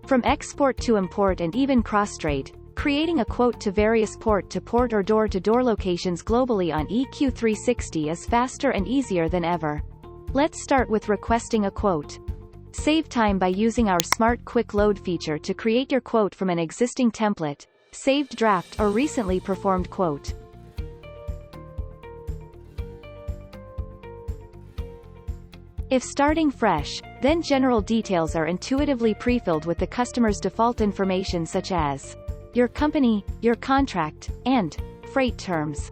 From export to import and even cross-trade, creating a quote to various port-to-port or door-to-door locations globally on ECU360 is faster and easier than ever. Let's start with requesting a quote. Save time by using our Smart Quick Load feature to create your quote from an existing template, saved draft or recently performed quote. If starting fresh, then general details are intuitively prefilled with the customer's default information such as your company, your contract, and freight terms.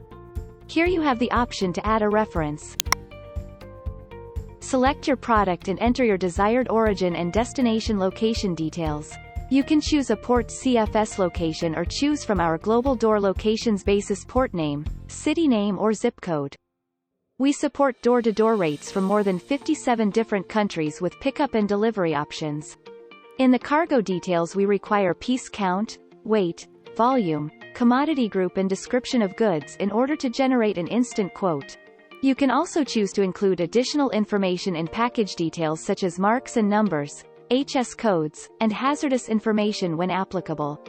Here you have the option to add a reference. Select your product and enter your desired origin and destination location details. You can choose a port CFS location or choose from our global door locations basis port name, city name or zip code. We support door-to-door rates from more than 57 different countries with pickup and delivery options. In the cargo details we require piece count, weight, volume, commodity group and description of goods in order to generate an instant quote. You can also choose to include additional information in package details such as marks and numbers, HS codes, and hazardous information when applicable.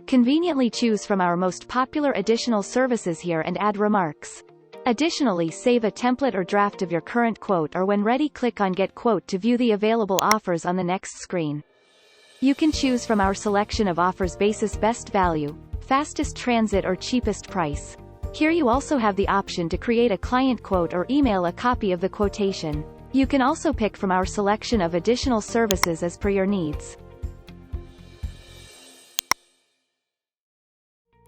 Conveniently choose from our most popular additional services here and add remarks. Additionally, save a template or draft of your current quote or when ready click on Get Quote to view the available offers on the next screen. You can choose from our selection of offers basis best value, fastest transit or cheapest price. Here you also have the option to create a client quote or email a copy of the quotation. You can also pick from our selection of additional services as per your needs.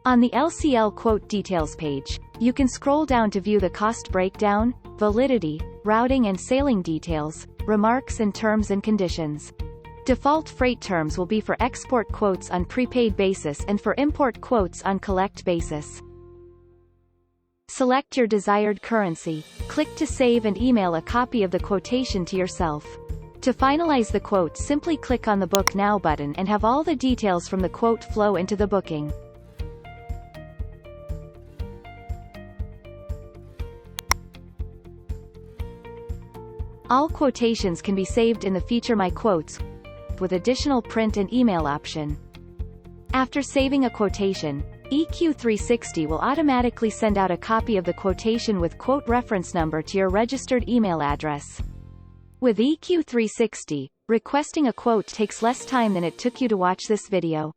On the LCL quote details page, you can scroll down to view the cost breakdown, validity, routing and sailing details, remarks and terms and conditions. Default freight terms will be for export quotes on prepaid basis and for import quotes on collect basis. Select your desired currency, click to save and email a copy of the quotation to yourself. To finalize the quote, simply click on the Book Now button and have all the details from the quote flow into the booking. All quotations can be saved in the feature My Quotes, with additional print and email option. After saving a quotation, ECU360 will automatically send out a copy of the quotation with quote reference number to your registered email address. With ECU360, requesting a quote takes less time than it took you to watch this video.